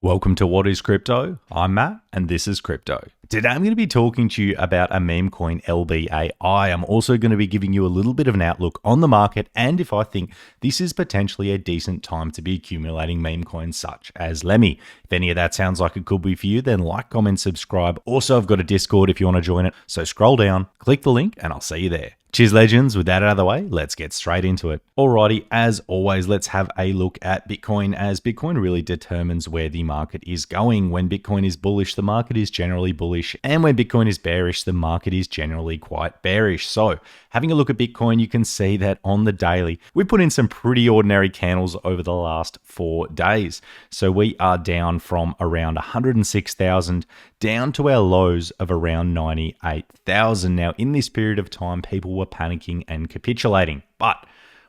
Welcome to What is Crypto? I'm Matt and this is Crypto. Today I'm going to be talking to you about a meme coin LBAI. I'm also going to be giving you a little bit of an outlook on the market and if I think this is potentially a decent time to be accumulating meme coins such as Lemmy. If any of that sounds like it could be for you, then like, comment, subscribe. Also, I've got a Discord if you want to join it. So scroll down, click the link and I'll see you there. Cheers, legends. With that out of the way, let's get straight into it. Alrighty, as always, let's have a look at Bitcoin, as Bitcoin really determines where the market is going. When Bitcoin is bullish, the market is generally bullish, and when Bitcoin is bearish, the market is generally quite bearish. So, having a look at Bitcoin, you can see that on the daily, we put in some pretty ordinary candles over the last 4 days. So we are down from around 106,000 down to our lows of around 98,000. Now, in this period of time, people were panicking and capitulating. But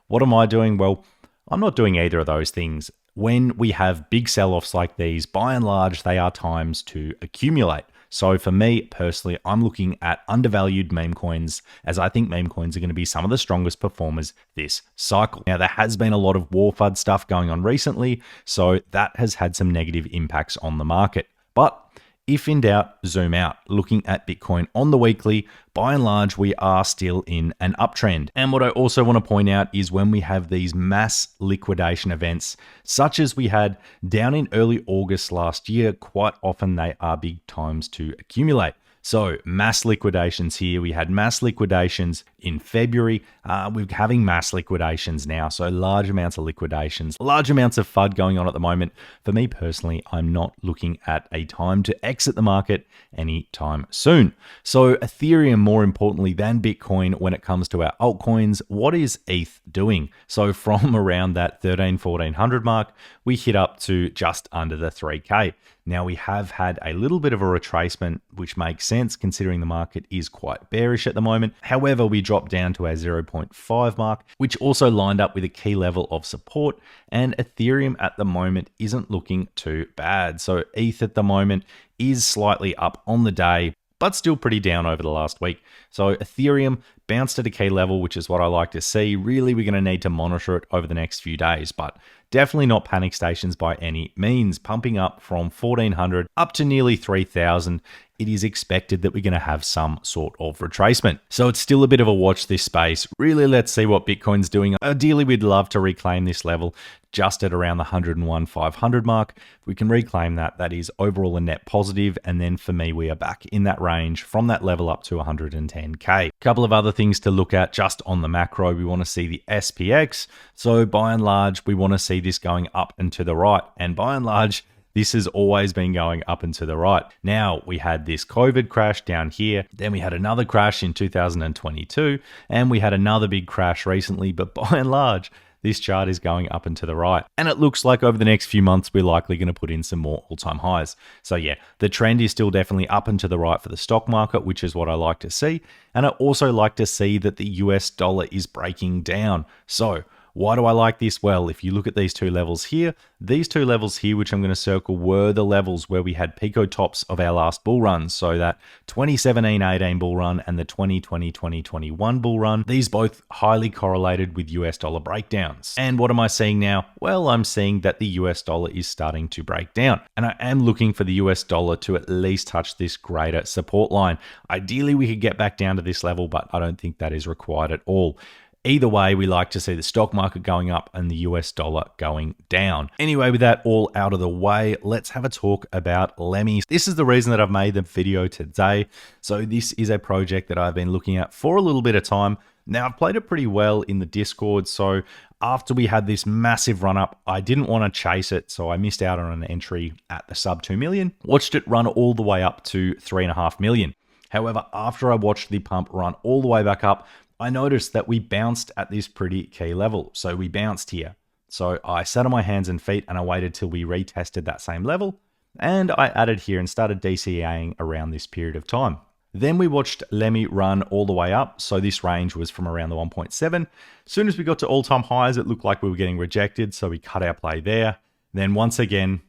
what am I doing? Well, I'm not doing either of those things. When we have big sell-offs like these, by and large, they are times to accumulate. So for me personally, I'm looking at undervalued meme coins, as I think meme coins are going to be some of the strongest performers this cycle. Now, there has been a lot of war FUD stuff going on recently, so that has had some negative impacts on the market. But if in doubt, zoom out. Looking at Bitcoin on the weekly, by and large, we are still in an uptrend. And what I also want to point out is when we have these mass liquidation events, such as we had down in early August last year, quite often they are big times to accumulate. So mass liquidations here, we had mass liquidations in February, we're having mass liquidations now. So large amounts of liquidations, large amounts of FUD going on at the moment. For me personally, I'm not looking at a time to exit the market anytime soon. So Ethereum, more importantly than Bitcoin, when it comes to our altcoins, what is ETH doing? So from around that 1400 mark, we hit up to just under the 3K. Now we have had a little bit of a retracement, which makes sense considering the market is quite bearish at the moment. However, we dropped down to our 0.5 mark, which also lined up with a key level of support, and Ethereum at the moment isn't looking too bad. So ETH at the moment is slightly up on the day, but still pretty down over the last week. So Ethereum bounced at a key level, which is what I like to see. Really, we're going to need to monitor it over the next few days, but definitely not panic stations by any means. Pumping up from 1400 up to nearly 3000. It is expected that we're going to have some sort of retracement. So it's still a bit of a watch this space. Really, let's see what Bitcoin's doing. Ideally, we'd love to reclaim this level just at around the 101,500 mark. If we can reclaim that, that is overall a net positive. And then for me, we are back in that range from that level up to 110K. A couple of other things to look at just on the macro. We want to see the SPX. So by and large, we want to see this going up and to the right. And by and large, this has always been going up and to the right. Now, we had this COVID crash down here. Then we had another crash in 2022. And we had another big crash recently. But by and large, this chart is going up and to the right. And it looks like over the next few months, we're likely going to put in some more all-time highs. So yeah, the trend is still definitely up and to the right for the stock market, which is what I like to see. And I also like to see that the US dollar is breaking down. So why do I like this? Well, if you look at these two levels here, which I'm going to circle, were the levels where we had pico tops of our last bull run. So that 2017-18 bull run and the 2020-2021 bull run, these both highly correlated with US dollar breakdowns. And what am I seeing now? Well, I'm seeing that the US dollar is starting to break down. And I am looking for the US dollar to at least touch this greater support line. Ideally, we could get back down to this level, but I don't think that is required at all. Either way, we like to see the stock market going up and the US dollar going down. Anyway, with that all out of the way, let's have a talk about Lemmy. This is the reason that I've made the video today. So this is a project that I've been looking at for a little bit of time. Now, I've played it pretty well in the Discord. So after we had this massive run up, I didn't want to chase it. So I missed out on an entry at the sub 2 million, watched it run all the way up to 3.5 million. However, after I watched the pump run all the way back up, I noticed that we bounced at this pretty key level. So we bounced here. So I sat on my hands and feet and I waited till we retested that same level. And I added here and started DCAing around this period of time. Then we watched Lemmy run all the way up. So this range was from around the 1.7. As soon as we got to all-time highs, it looked like we were getting rejected. So we cut our play there. Then once again,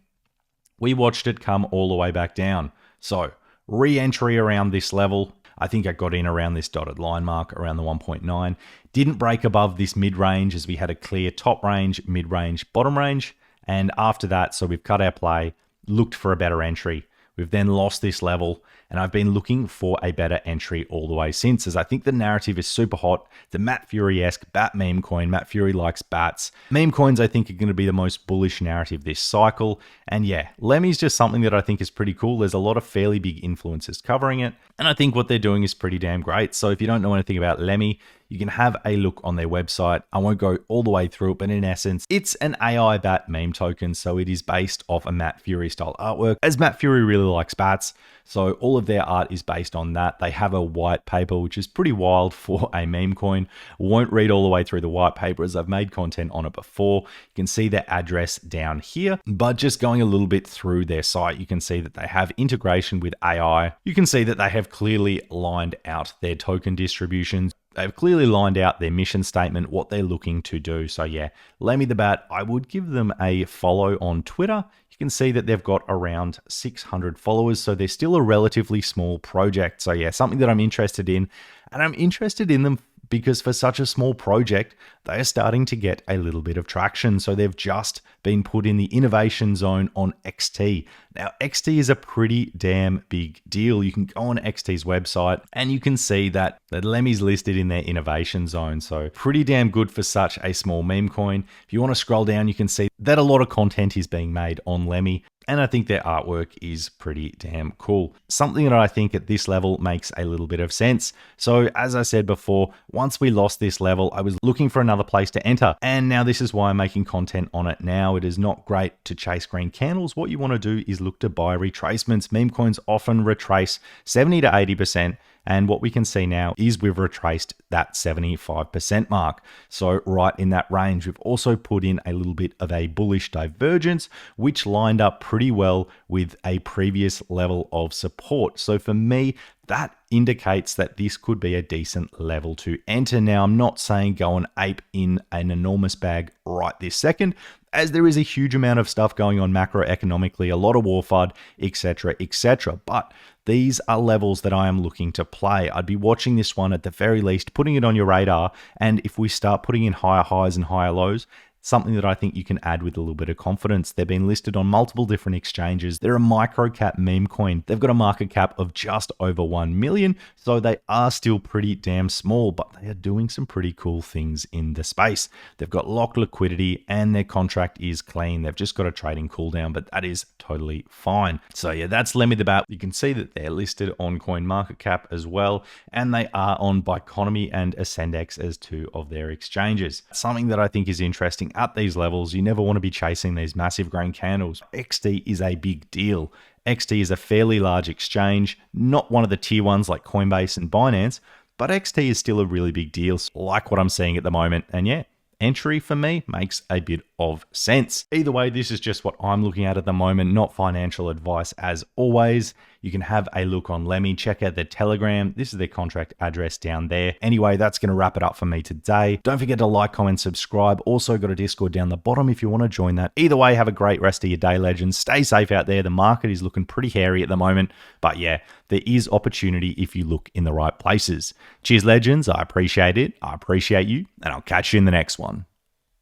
we watched it come all the way back down. So re-entry around this level. I think I got in around this dotted line mark around the 1.9. Didn't break above this mid-range as we had a clear top range, mid-range, bottom range. And after that, so we've cut our play. looked for a better entry. We've then lost this level, and I've been looking for a better entry all the way since, as I think the narrative is super hot. The Matt Furie-esque bat meme coin. Matt Furie likes bats. Meme coins, I think, are going to be the most bullish narrative this cycle. And yeah, Lemmy's just something that I think is pretty cool. There's a lot of fairly big influencers covering it, and I think what they're doing is pretty damn great. So if you don't know anything about Lemmy, you can have a look on their website. I won't go all the way through it, but in essence, it's an AI bat meme token. So it is based off a Matt Furie style artwork, as Matt Furie really likes bats. So all of their art is based on that. They have a white paper, which is pretty wild for a meme coin. Won't read all the way through the white paper, as I've made content on it before. You can see their address down here, but just going a little bit through their site, you can see that they have integration with AI. You can see that they have clearly lined out their token distributions. They've clearly lined out their mission statement, what they're looking to do. So yeah, Lemmy the Bat, I would give them a follow on Twitter. You can see that they've got around 600 followers, so they're still a relatively small project. So yeah, something that I'm interested in, and I'm interested in them because for such a small project, they are starting to get a little bit of traction. So they've just been put in the innovation zone on XT. Now, XT is a pretty damn big deal. You can go on XT's website and you can see that Lemmy's listed in their innovation zone. So pretty damn good for such a small meme coin. If you want to scroll down, you can see that a lot of content is being made on Lemmy, and I think their artwork is pretty damn cool. Something that I think at this level makes a little bit of sense. So as I said before, once we lost this level, I was looking for another place to enter. And now this is why I'm making content on it now. It is not great to chase green candles. What you want to do is look to buy retracements. Meme coins often retrace 70 to 80%. And what we can see now is we've retraced that 75% mark. So right in that range, we've also put in a little bit of a bullish divergence, which lined up pretty well with a previous level of support. So for me, that indicates that this could be a decent level to enter. Now, I'm not saying go and ape in an enormous bag right this second, as there is a huge amount of stuff going on macroeconomically, a lot of war FUD, etc., etc. But these are levels that I am looking to play. I'd be watching this one at the very least, putting it on your radar, and if we start putting in higher highs and higher lows, something that I think you can add with a little bit of confidence. They've been listed on multiple different exchanges. They're a micro cap meme coin. They've got a market cap of just over 1 million, so they are still pretty damn small, but they are doing some pretty cool things in the space. They've got locked liquidity and their contract is clean. They've just got a trading cooldown, but that is totally fine. So yeah, that's Lemmy the Bat. You can see that they're listed on CoinMarketCap as well, and they are on Biconomy and Ascendex as two of their exchanges. Something that I think is interesting at these levels, you never want to be chasing these massive green candles. XT is a big deal. XT is a fairly large exchange, not one of the tier ones like Coinbase and Binance, but XT is still a really big deal, like what I'm seeing at the moment. And yeah, entry for me makes a bit of sense. Either way, this is just what I'm looking at the moment, not financial advice as always. You can have a look on Lemmy, check out their Telegram. This is their contract address down there. Anyway, that's going to wrap it up for me today. Don't forget to like, comment, subscribe. Also got a Discord down the bottom if you want to join that. Either way, have a great rest of your day, legends. Stay safe out there. The market is looking pretty hairy at the moment, but yeah, there is opportunity if you look in the right places. Cheers, legends. I appreciate it. I appreciate you, and I'll catch you in the next one.